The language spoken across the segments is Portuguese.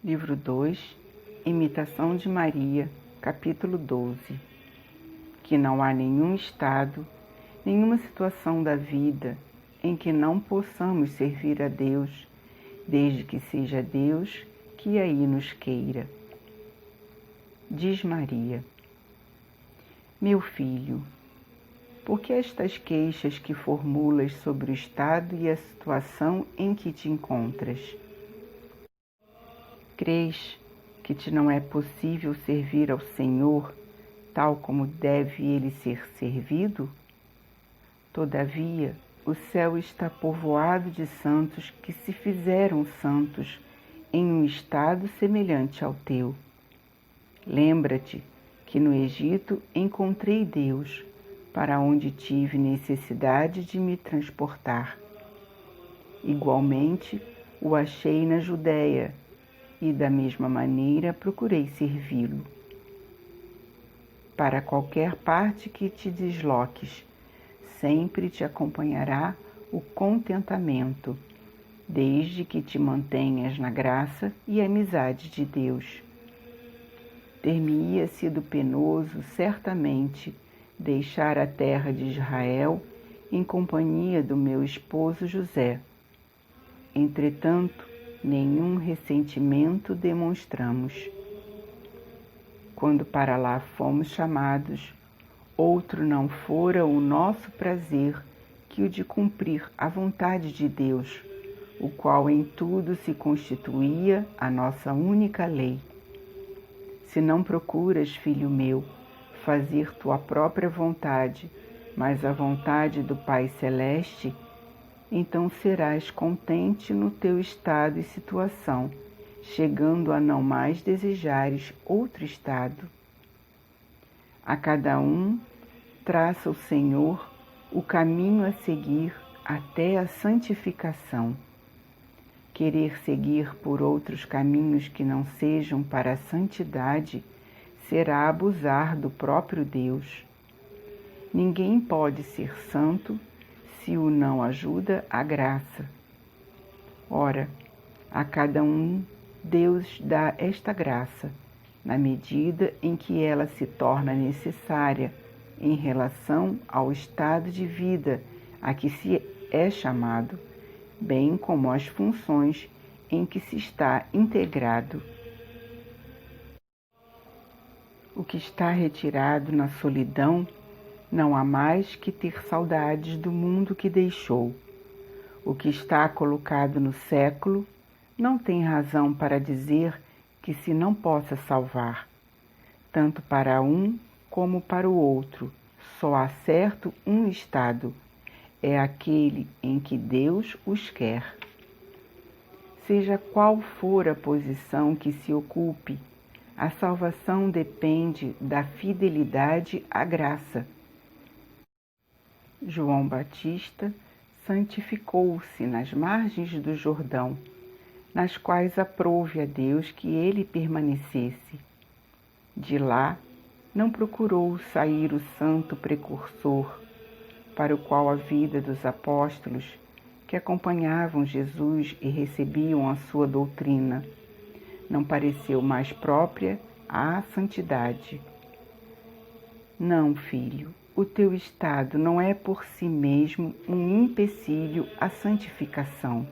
Livro 2, Imitação de Maria, capítulo 12. Que não há nenhum estado, nenhuma situação da vida em que não possamos servir a Deus, desde que seja Deus que aí nos queira. Diz Maria: Meu filho, por que estas queixas que formulas sobre o estado e a situação em que te encontras? Crês que te não é possível servir ao Senhor tal como deve ele ser servido? Todavia, o céu está povoado de santos que se fizeram santos em um estado semelhante ao teu. Lembra-te que no Egito encontrei Deus, para onde tive necessidade de me transportar. Igualmente, o achei na Judéia, e da mesma maneira procurei servi-lo. Para qualquer parte que te desloques, sempre te acompanhará o contentamento, desde que te mantenhas na graça e amizade de Deus. Ter-me-ia sido penoso, certamente, deixar a terra de Israel em companhia do meu esposo José. Entretanto, nenhum ressentimento demonstramos. Quando para lá fomos chamados, outro não fora o nosso prazer que o de cumprir a vontade de Deus, o qual em tudo se constituía a nossa única lei. Se não procuras, filho meu, fazer tua própria vontade, mas a vontade do Pai Celeste, então serás contente no teu estado e situação, chegando a não mais desejares outro estado. A cada um traça o Senhor o caminho a seguir até a santificação. Querer seguir por outros caminhos que não sejam para a santidade será abusar do próprio Deus. Ninguém pode ser santo se o não ajuda a graça. Ora, a cada um Deus dá esta graça, na medida em que ela se torna necessária em relação ao estado de vida a que se é chamado, bem como às funções em que se está integrado. O que está retirado na solidão não há mais que ter saudades do mundo que deixou. O que está colocado no século não tem razão para dizer que se não possa salvar. Tanto para um como para o outro, só há certo um estado, é aquele em que Deus os quer. Seja qual for a posição que se ocupe, a salvação depende da fidelidade à graça. João Batista santificou-se nas margens do Jordão, nas quais aprouve a Deus que ele permanecesse. De lá, não procurou sair o santo precursor, para o qual a vida dos apóstolos, que acompanhavam Jesus e recebiam a sua doutrina, não pareceu mais própria à santidade. Não, filho, o teu estado não é por si mesmo um empecilho à santificação.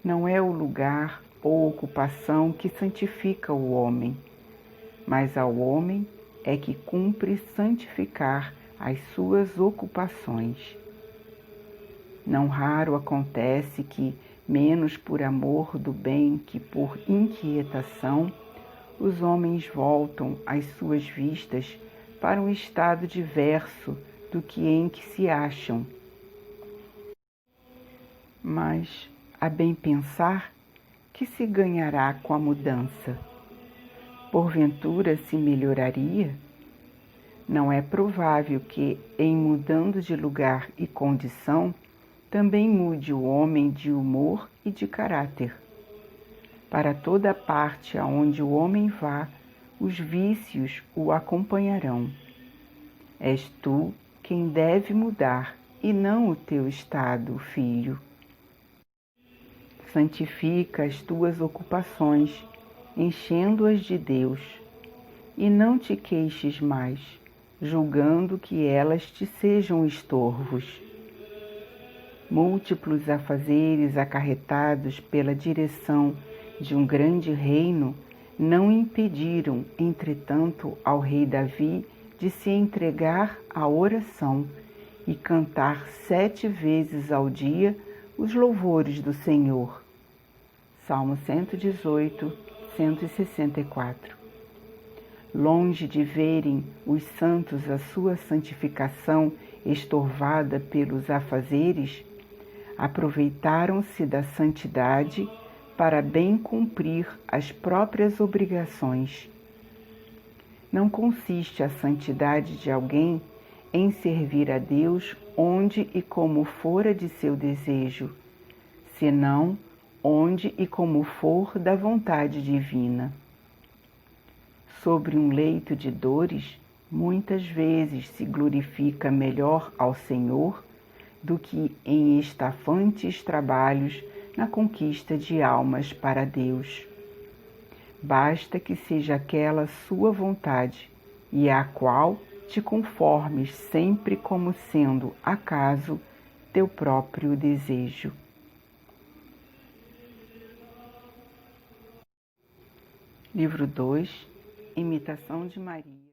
Não é o lugar ou ocupação que santifica o homem, mas ao homem é que cumpre santificar as suas ocupações. Não raro acontece que, menos por amor do bem que por inquietação, os homens voltam as suas vistas para um estado diverso do que em que se acham. Mas, a bem pensar, que se ganhará com a mudança? Porventura se melhoraria? Não é provável que, em mudando de lugar e condição, também mude o homem de humor e de caráter. Para toda parte aonde o homem vá, os vícios o acompanharão. És tu quem deve mudar, e não o teu estado, filho. Santifica as tuas ocupações, enchendo-as de Deus, e não te queixes mais, julgando que elas te sejam estorvos. Múltiplos afazeres acarretados pela direção de um grande reino não impediram, entretanto, ao rei Davi de se entregar à oração e cantar 7 vezes ao dia os louvores do Senhor. Salmo 118, 164. Longe de verem os santos a sua santificação estorvada pelos afazeres, aproveitaram-se da santidade para bem cumprir as próprias obrigações. Não consiste a santidade de alguém em servir a Deus onde e como fora de seu desejo, senão onde e como for da vontade divina. Sobre um leito de dores, muitas vezes se glorifica melhor ao Senhor do que em estafantes trabalhos na conquista de almas para Deus. Basta que seja aquela sua vontade, e à qual te conformes sempre como sendo, acaso, teu próprio desejo. Livro 2, Imitação de Maria.